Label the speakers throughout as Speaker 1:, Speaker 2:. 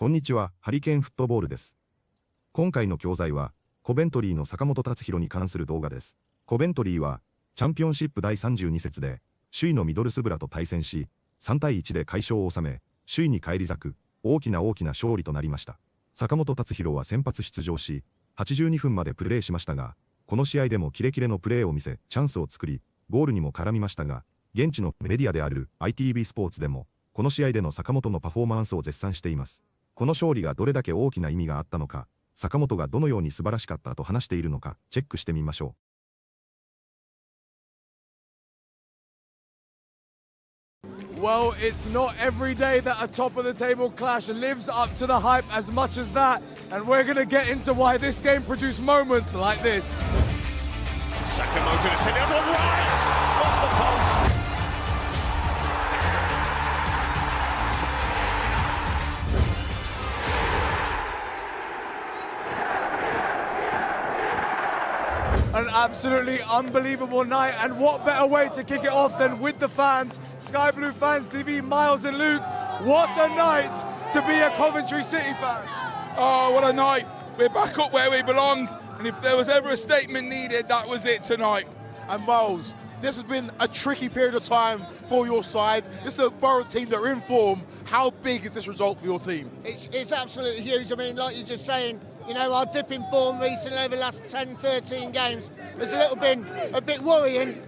Speaker 1: こんにちは、ハリケーンフットボールです。今回の教材は、コベントリーの坂本達裕に関する動画です。コベントリーは、チャンピオンシップ第32節で、首位のミドルスブラと対戦し、3対1で快勝を収め、首位に返り咲く大きな勝利となりました。坂本達裕は先発出場し、82分までプレーしましたが、この試合でもキレキレのプレーを見せ、チャンスを作り、ゴールにも絡みましたが、現地のメディアである ITV スポーツでも、この試合での坂本のパフォーマンスを絶賛しています。この勝利がどれだけ大きな意味があったのか、坂本がどのように素晴らしかったと話しているのか、チェックしてみましょ
Speaker 2: う。Well, it's not every day that a top of the table clash lives up to the hype as much as that, and we're going to get into why this game produced moments like this.
Speaker 3: Sakamoto to send it right off the post.
Speaker 2: An absolutely unbelievable night, and what better way to kick it off than with the fans. Sky Blue Fans TV, Miles and Luke, what a night to be a Coventry City fan.
Speaker 4: Oh, what a night. We're back up where we belong, and if there was ever a statement needed, that was it tonight.
Speaker 5: And Miles, this has been a tricky period of time for your side. This is a Borough team that are in form. How big is this result for your team?
Speaker 6: It's absolutely huge. I mean, like you're just saying, you know, our dip in form recently over the last 10, 13 games has been a bit worrying.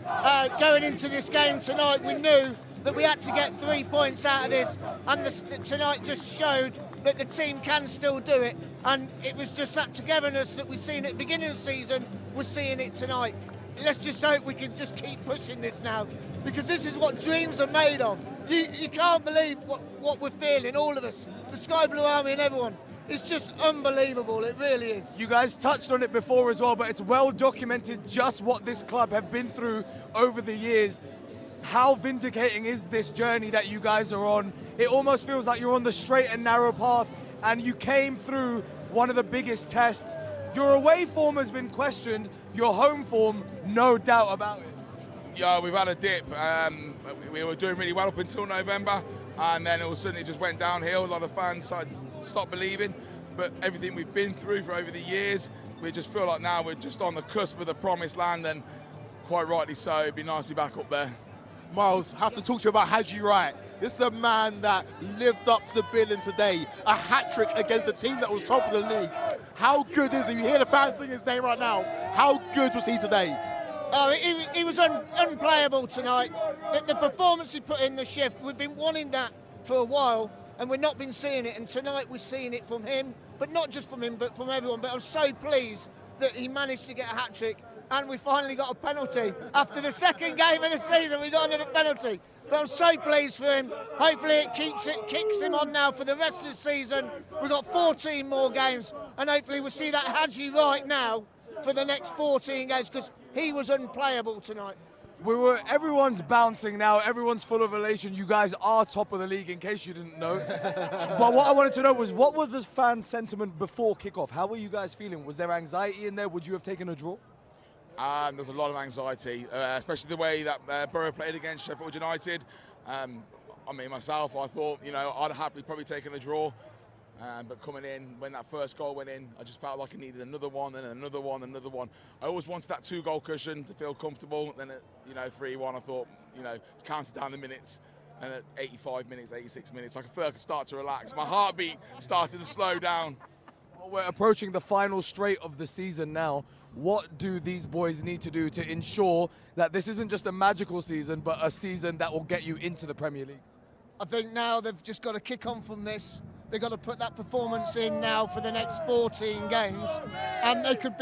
Speaker 6: Going into this game tonight, we knew that we had to get 3 points out of this, and tonight just showed that the team can still do it. And it was just that togetherness that we've seen at the beginning of the season, we're seeing it tonight. Let's just hope we can just keep pushing this now, because this is what dreams are made of. You can't believe what we're feeling, all of us, the Sky Blue Army and everyone. It's just unbelievable, it really is.
Speaker 2: You guys touched on it before as well, but it's well documented just what this club have been through over the years. How vindicating is this journey that you guys are on? It almost feels like you're on the straight and narrow path, and you came through one of the biggest tests. Your away form has been questioned, your home form, no doubt about it.
Speaker 4: Yeah, we've had a dip. We were doing really well up until November, and then all of a sudden it just went downhill. A lot of fans stopped believing, but everything we've been through for over the years, we just feel like now we're just on the cusp of the promised land, and quite rightly so. It'd be nice to be back up there.
Speaker 5: Miles, have to talk to you about Haji Wright. This is a man that lived up to the billing today. A hat-trick against a team that was top of the league. How good is he? You hear the fans singing his name right now. How good was he today?
Speaker 6: Oh, he was unplayable tonight. The performance he put in the shift, we've been wanting that for a while, and we've not been seeing it. And tonight we're seeing it from him, but not just from him, but from everyone. But I'm so pleased that he managed to get a hat-trick, and we finally got a penalty. After the second game of the season, we got another penalty. But I'm so pleased for him. Hopefully it kicks him on now for the rest of the season. We've got 14 more games, and hopefully we'll see that Haji right now for the next 14 games, because he was unplayable tonight.
Speaker 2: Everyone's bouncing now, everyone's full of elation. You guys are top of the league, in case you didn't know. But what I wanted to know was, what was the fan sentiment before kickoff? How were you guys feeling? Was there anxiety in there? Would you have taken a draw?
Speaker 4: There was a lot of anxiety, especially the way that Borough played against Sheffield United. I mean, myself, I thought, you know, I'd happily probably taken a draw. But coming in, when that first goal went in, I just felt like I needed another one and another one and another one. I always wanted that 2-goal cushion to feel comfortable. Then at, 3-1, I thought, counted down the minutes. And at 85 minutes, 86 minutes, I feel like I could start to relax. My heartbeat started to slow down.
Speaker 2: Well, we're approaching the final straight of the season now. What do these boys need to do to ensure that this isn't just a magical season, but a season that will get you into the Premier League?
Speaker 6: I think now they've just got to kick on from this. They've got to put that performance in now for the next 14 games, and they could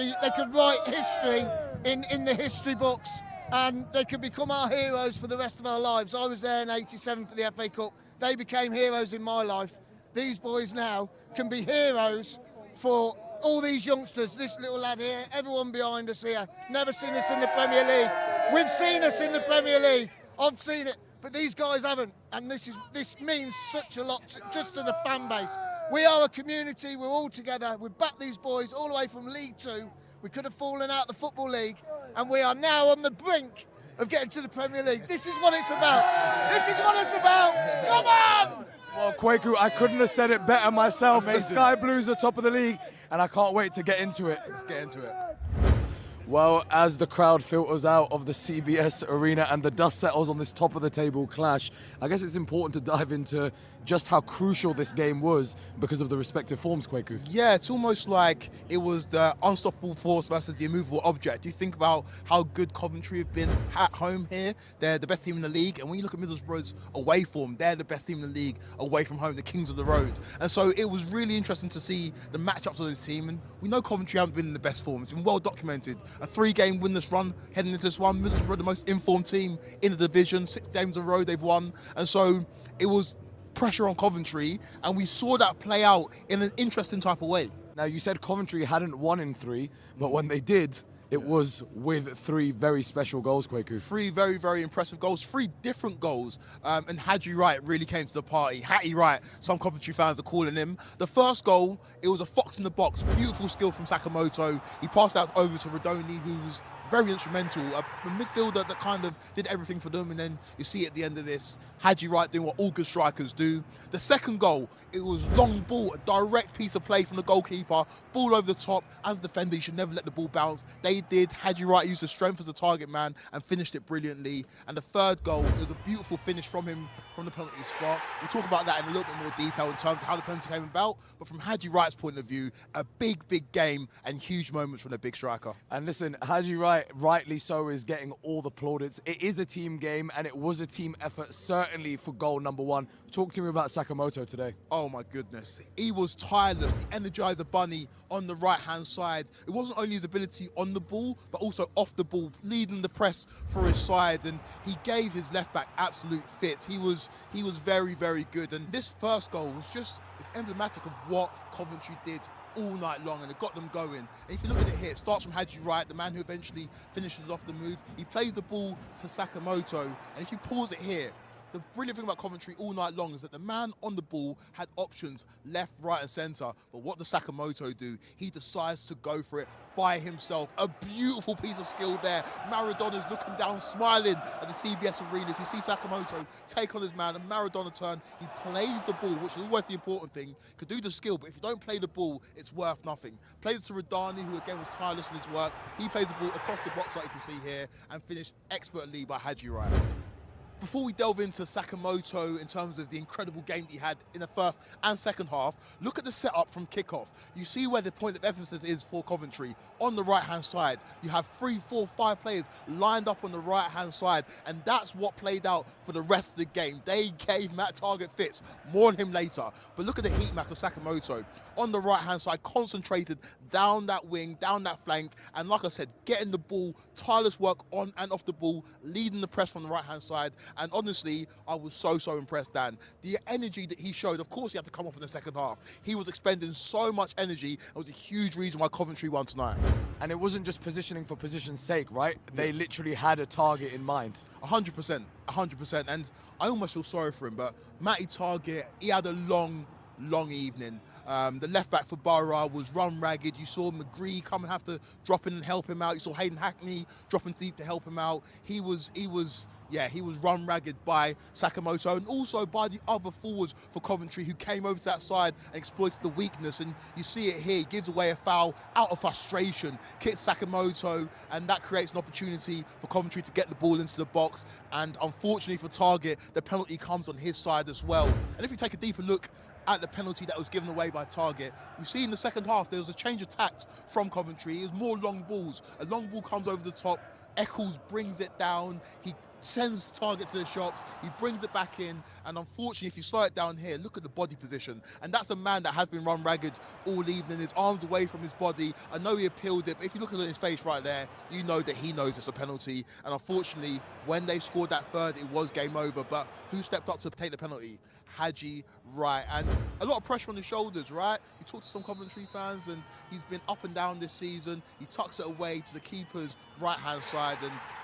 Speaker 6: write history in the history books, and they could become our heroes for the rest of our lives. I was there in '87 for the FA Cup. They became heroes in my life. These boys now can be heroes for all these youngsters, this little lad here, everyone behind us here. Never seen us in the Premier League. We've seen us in the Premier League. I've seen it, but these guys haven't. And this means such a lot just to the fan base. We are a community, we're all together. We've backed these boys all the way from League 2. We could have fallen out the Football League, and we are now on the brink of getting to the Premier League. This is what it's about. This is what it's about. Come on!
Speaker 2: Well, Kwaku, I couldn't have said it better myself.
Speaker 5: Amazing.
Speaker 2: The Sky Blues are top of the league, and I can't wait to get into it.
Speaker 5: Let's get into it.
Speaker 2: Well, as the crowd filters out of the CBS arena and the dust settles on this top of the table clash, I guess it's important to dive into just how crucial this game was because of the respective forms, Kwaku.
Speaker 5: Yeah, it's almost like it was the unstoppable force versus the immovable object. You think about how good Coventry have been at home here. They're the best team in the league. And when you look at Middlesbrough's away form, they're the best team in the league away from home, the kings of the road. And so it was really interesting to see the matchups of this team. And we know Coventry haven't been in the best form. It's been well documented. A 3-game winless run heading into this one. Middlesbrough, the most informed team in the division. 6 games in a row they've won. And so it was pressure on Coventry, and we saw that play out in an interesting type of way.
Speaker 2: Now, you said Coventry hadn't won in 3, but when they did, it was with 3 very special goals, Kwaku.
Speaker 5: 3 very, very impressive goals, 3 different goals, and Hadji Wright really came to the party. Hattie Wright, some Coventry fans are calling him. The first goal, it was a fox in the box, beautiful skill from Sakamoto. He passed out over to Rodoni, who was very instrumental, a midfielder that kind of did everything for them, and then you see at the end of this, Hadji Wright doing what all good strikers do. The second goal, it was long ball, a direct piece of play from the goalkeeper, ball over the top. As a defender, you should never let the ball bounce. They did. Hadji Wright used his strength as a target man and finished it brilliantly. And the third goal, it was a beautiful finish from him from the penalty spot. We'll talk about that in a little bit more detail in terms of how the penalty came about, but from Hadji Wright's point of view, a big, big game and huge moments from the big striker.
Speaker 2: And listen, Hadji Wright, rightly so, is getting all the plaudits. It is a team game, and it was a team effort, certainly for goal number 1. Talk to me about Sakamoto today.
Speaker 5: Oh my goodness, he was tireless, the Energizer Bunny on the right-hand side. It wasn't only his ability on the ball, but also off the ball, leading the press for his side, and he gave his left-back absolute fits. He was very, very good, and this first goal was just, it's emblematic of what Coventry did all night long, and it got them going. And if you look at it here, it starts from Hadji Wright, the man who eventually finishes off the move. He plays the ball to Sakamoto, and if you pause it here, the brilliant thing about Coventry all night long is that the man on the ball had options left, right and centre. But what does Sakamoto do? He decides to go for it by himself. A beautiful piece of skill there. Maradona's looking down, smiling at the CBS arenas. You see Sakamoto take on his man, and Maradona turn. He plays the ball, which is always the important thing. Could do the skill, but if you don't play the ball, it's worth nothing. Plays it to Rodani, who again was tireless in his work. He plays the ball across the box like you can see here, and finished expertly by Hadji Wright. Before we delve into Sakamoto in terms of the incredible game that he had in the first and second half, look at the setup from kickoff. You see where the point of emphasis is for Coventry. On the right-hand side, you have 3, 4, 5 players lined up on the right-hand side, and that's what played out for the rest of the game. They gave Matt Targett fits. More on him later. But look at the heat map of Sakamoto. On the right-hand side, concentrated down that wing, down that flank, and like I said, getting the ball, tireless work on and off the ball, leading the press from the right-hand side. And honestly, I was so impressed, Dan. The energy that he showed, of course he had to come off in the second half. He was expending so much energy. It was a huge reason why Coventry won tonight.
Speaker 2: And it wasn't just positioning for position's sake, right? They literally had a target in mind.
Speaker 5: 100%, 100%. And I almost feel sorry for him, but Matty Targett, he had a long evening. The left back for Borough was run ragged. You saw McGree come and have to drop in and help him out. You saw Hayden Hackney dropping deep to help him out. He was run ragged by Sakamoto and also by the other forwards for Coventry who came over to that side and exploited the weakness. And you see it here, he gives away a foul out of frustration, kicks Sakamoto, and that creates an opportunity for Coventry to get the ball into the box. And unfortunately for Targett, the penalty comes on his side as well. And if you take a deeper look at the penalty that was given away by Targett, we see in the second half there was a change of tact from Coventry. It was more long balls. A long ball comes over the top, Eccles brings it down, he sends Targett to the shops, he brings it back in, and unfortunately, if you slow it down here, look at the body position. And that's a man that has been run ragged all evening, his arms away from his body. I know he appealed it, but if you look at his face right there, you know that he knows it's a penalty. And unfortunately, when they scored that third, it was game over. But who stepped up to take the penalty? Hadji Wright. And a lot of pressure on his shoulders, right? You talk to some Coventry fans, and he's been up and down this season. He tucks it away to the keeper's right-hand side,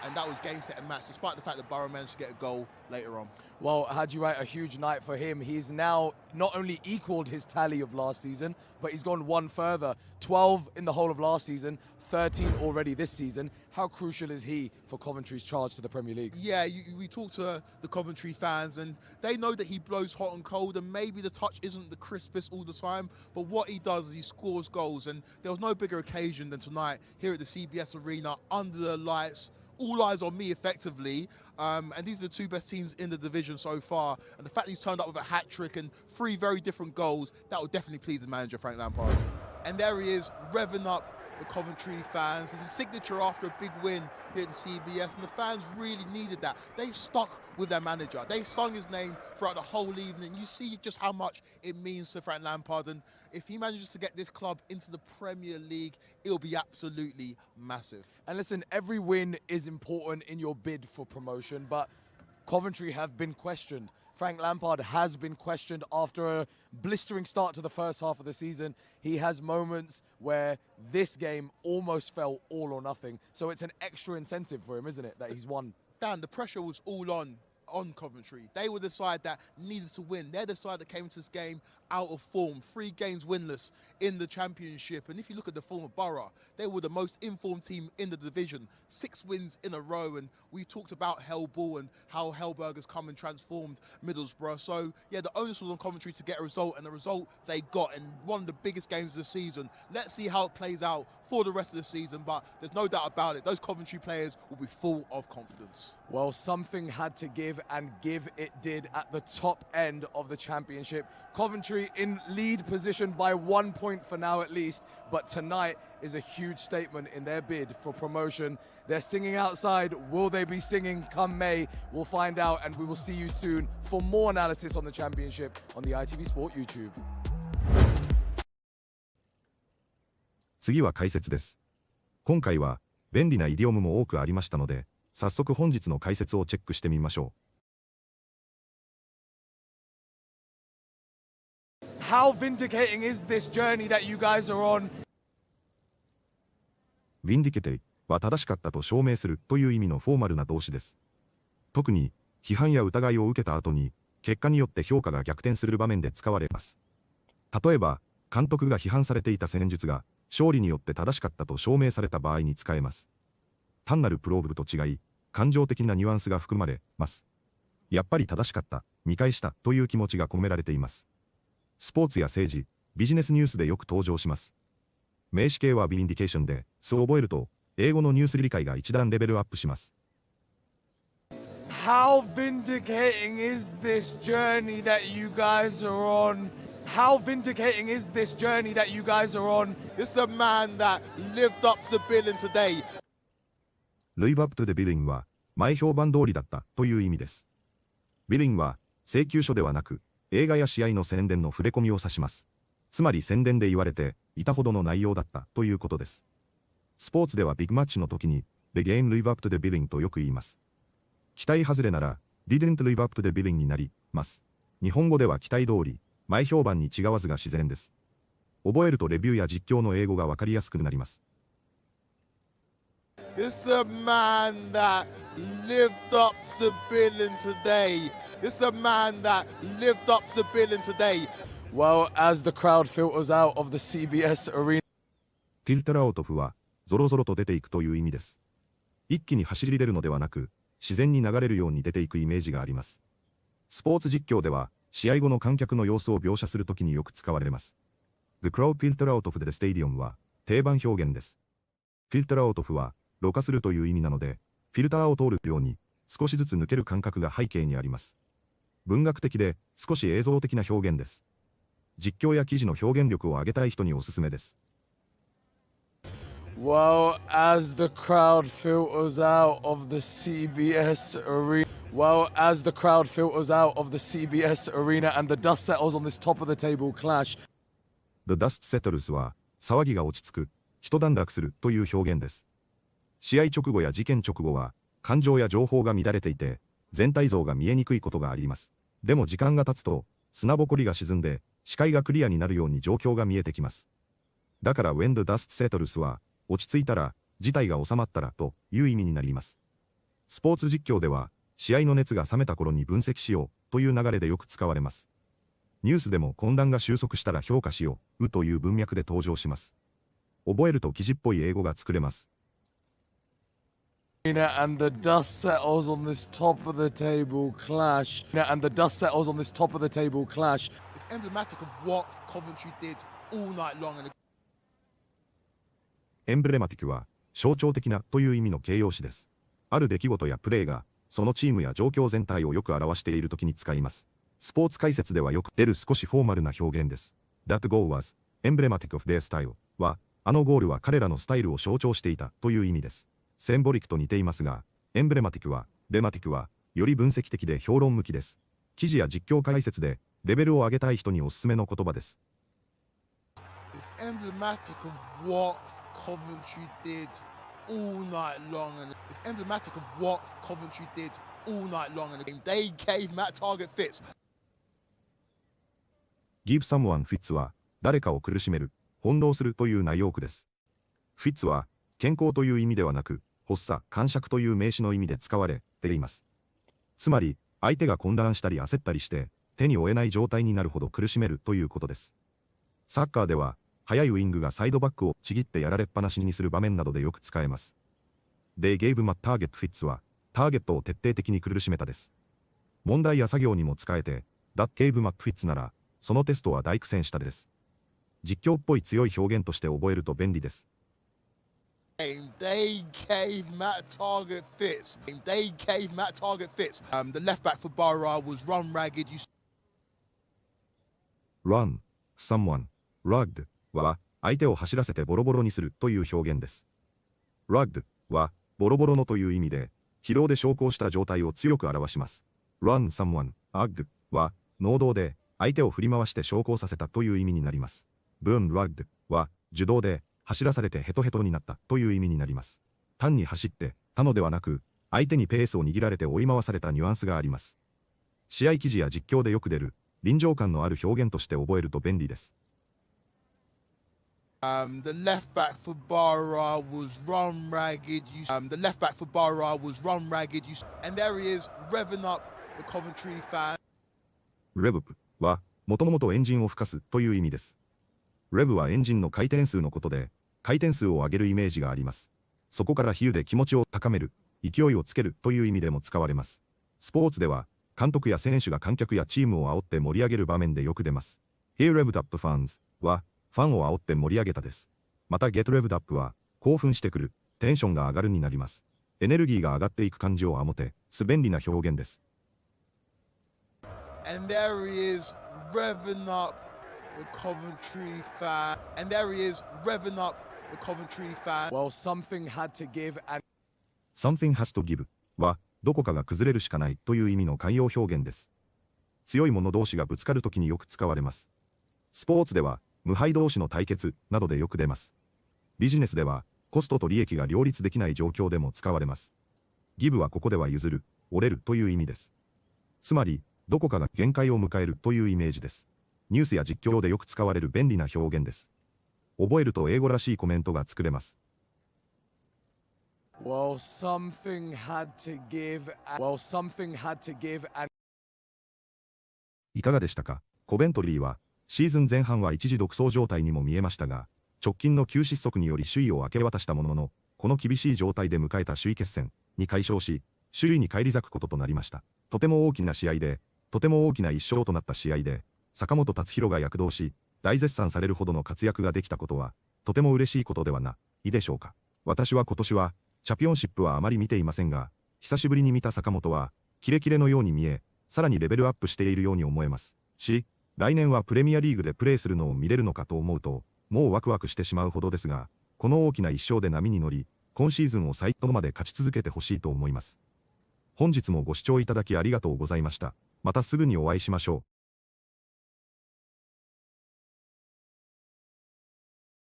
Speaker 5: and that was game, set, and match, despite the fact that Borough managed to get a goal later on.
Speaker 2: Well, Haji Wright, a huge night for him. He's now not only equalled his tally of last season, but he's gone one further. 12 in the whole of last season, 13 already this season. How crucial is he for Coventry's charge to the Premier League?
Speaker 5: Yeah, we talk to the Coventry fans and they know that he blows hot and cold, and maybe the touch isn't the crispest all the time, but what he does is he scores goals, and there was no bigger occasion than tonight here at the CBS Arena under the lights. All eyes on me, effectively, and these are the two best teams in the division so far, and the fact that he's turned up with a hat-trick and 3 very different goals, that will definitely please the manager, Frank Lampard. And there he is, revving up the Coventry fans. It's a signature after a big win here at the CBS, and the fans really needed that. They've stuck with their manager. They sung his name throughout the whole evening. You see just how much it means to Frank Lampard, and if he manages to get this club into the Premier League, it'll be absolutely massive.
Speaker 2: And listen, every win is important in your bid for promotion, but Coventry have been questioned. Frank Lampard has been questioned after a blistering start to the first half of the season. He has moments where this game almost felt all or nothing. So it's an extra incentive for him, isn't it, that he's won?
Speaker 5: Dan, the pressure was all on Coventry. They were the side that needed to win. They're the side that came into this game out of form. 3 games winless in the Championship. And if you look at the form of Borough, they were the most informed team in the division. 6 wins in a row. And we talked about Hellball and how Hellberg has come and transformed Middlesbrough. So, yeah, the onus was on Coventry to get a result, and the result they got in one of the biggest games of the season. Let's see how it plays out for the rest of the season, but there's no doubt about it. Those Coventry players will be full of confidence.
Speaker 2: Well, something had to give, and give it did at the top end of the Championship. Coventry in lead position by 1 point for now at least, but tonight is a huge statement in their bid for promotion. They're singing outside. Will they be singing come May? We'll find out, and we will see you soon for more analysis on the Championship on the ITV Sport YouTube.
Speaker 1: 次は解説です。今回は便利なイディオムも多くありましたので、早速本日の解説をチェックしてみましょ
Speaker 2: う。How vindicating is this journey that you guys are on?
Speaker 1: Vindicate は正しかったと証明するという意味のフォーマルな動詞です。特に批判や疑いを受けた後に結果によって評価が逆転する場面で使われます。例えば、監督が批判されていた戦術が勝利によって正しかったと証明された場合に使えます。単なるプローブと違い、感情的なニュアンスが含まれます。やっぱり正しかった、見返したという気持ちが込められています。スポーツや政治、ビジネスニュースでよく登場します。名詞形はビンディケーションで、そう覚えると、英語のニュース理解が一段レベルアップします。
Speaker 2: How vindicating is this journey that you guys are on? How vindicating is this journey that you guys are on?
Speaker 5: This is a man that lived up to the billing today.
Speaker 1: Live up to the billing は前評判通りだったという意味です。billing は請求書ではなく映画や試合の宣伝の触れ込みを指します。つまり宣伝で言われていたほどの内容だったということです。スポーツではビッグマッチの時に The game live up to the billing とよく言います。期待外れなら didn't live up to the billing になります。日本語では期待通り前評判に違わずが自然です。覚えるとレビューや実況の英語がわかりやすくなります。
Speaker 5: This is a man that lived up to the billing today. This is a man that lived up to the billing today.
Speaker 2: Well, as the crowd filters out of the CBS arena.
Speaker 1: フィルターアウトフはゾロゾロと出ていくという意味です。一気に走り出るのではなく、自然に流れるように出ていくイメージがあります。スポーツ実況では、試合後の観客の様子を描写するときによく使われます。The crowd filter out of the stadium は定番表現です。フィルターアウトフは、ろ過するという意味なので、フィルターを通るように少しずつ抜ける感覚が背景にあります。文学的で少し映像的な表現です。実況や記事の表現力を上げたい人におすすめです。
Speaker 2: Well, as the crowd filters out of the CBS arena. Well, as the crowd filters out of the CBS arena and the dust settles on this top of the table clash.
Speaker 1: The dust settles は騒ぎが落ち着く、一段落するという表現です。試合直後や事件直後は感情や情報が乱れていて全体像が見えにくいことがあります。でも時間が経つと砂ぼこりが沈んで視界がクリアになるように状況が見えてきます。だから When the dust settles は落ち着いたら、事態が収まったらという意味になります。スポーツ実況では試合の熱が冷めた頃に分析しようという流れでよく使われます。ニュースでも混乱が収束したら評価しようという文脈で登場します。覚えると記事っぽい英語が作れます。
Speaker 2: And the dust settles on this top of the table clash. And the dust settles on this top of the table clash.
Speaker 5: It's emblematic of what Coventry did all night long.
Speaker 1: エンブレマティックは象徴的なという意味の形容詞です。ある出来事やプレーがそのチームや状況全体をよく表しているときに使います。スポーツ解説ではよく出る少しフォーマルな表現です。That goal was emblematic of their style は、あのゴールは彼らのスタイルを象徴していたという意味です。センボリックと似ていますが、エンブレマティックは、レマティックは、より分析的で評論向きです。記事や実況解説で、レベルを上げたい人におすすめの言葉です。
Speaker 5: It's emblematic of what Coventry did all night long, and it's emblematic of what Coventry did all night long in the game. They gave Matt Target fits.
Speaker 1: Give someone fits は、誰かを苦しめる、翻弄するという内容句です。fits は、健康という意味ではなく、発作、癇癪という名詞の意味で使われています。つまり、相手が混乱したり焦ったりして、手に負えない状態になるほど苦しめるということです。サッカーでは、速いウイングがサイドバックをちぎってやられっぱなしにする場面などでよく使えます。They gave Matt Target fits は、ターゲットを徹底的に苦しめたです。問題や作業にも使えて、That gave Matt fits なら、そのテストは大苦戦したです。実況っぽい強い表現として覚えると便利です。
Speaker 5: They gave Matt Target fits. They gave Matt Target fits. The left back for Borough was run ragged.
Speaker 1: Run, someone, rugged は相手を走らせてボロボロにするという表現です。rugged はボロボロのという意味で疲労で昇降した状態を強く表します。run someone, rugged は能動で相手を振り回して昇降させたという意味になります。burn rugged は受動で走らされてヘトヘトになったという意味になります。単に走ってたのではなく、相手にペースを握られて追い回されたニュアンスがあります。試合記事や実況でよく出る、臨場感のある表現として覚えると便利です。
Speaker 5: The left back for Borough was run ragged. The left back for Borough was run ragged. And there he is, revving up the Coventry fan.
Speaker 1: Rev は、もともとエンジンを吹かすという意味です。レブはエンジンの回転数のことで、回転数を上げるイメージがあります。そこから比喩で気持ちを高める、勢いをつけるという意味でも使われます。スポーツでは、監督や選手が観客やチームを煽って盛り上げる場面でよく出ます。He revved up the fans は、ファンを煽って盛り上げたです。また Get revved up は、興奮してくる、テンションが上がるになります。エネルギーが上がっていく感じをあもて、便利な表現です。
Speaker 5: And there he is, revving up.The Coventry fan, and there he is, revving up the Coventry fan.
Speaker 2: Well, something had to give, and
Speaker 1: Something has to give は、どこかが崩れるしかないという意味の慣用表現です。強い者同士がぶつかるときによく使われます。スポーツでは、無敗同士の対決などでよく出ます。ビジネスでは、コストと利益が両立できない状況でも使われます。give はここでは譲る、折れるという意味です。つまり、どこかが限界を迎えるというイメージです。ニュースや実況でよく使われる便利な表現です。覚えると英語らしいコメントが作れます。
Speaker 2: Well, something had to give. Well, something had to give.
Speaker 1: いかがでしたか？コベントリーは、シーズン前半は一時独走状態にも見えましたが、直近の急失速により首位を明け渡したものの、この厳しい状態で迎えた首位決戦に快勝し、首位に返り咲くこととなりました。とても大きな試合で、とても大きな一勝となった試合で、坂本達裕が躍動し、大絶賛されるほどの活躍ができたことは、とても嬉しいことではないでしょうか。私は今年は、チャンピオンシップはあまり見ていませんが、久しぶりに見た坂本は、キレキレのように見え、さらにレベルアップしているように思えますし、来年はプレミアリーグでプレーするのを見れるのかと思うと、もうワクワクしてしまうほどですが、この大きな一勝で波に乗り、今シーズンを最後まで勝ち続けてほしいと思います。本日もご視聴いただきありがとうございました。またすぐにお会いしましょう。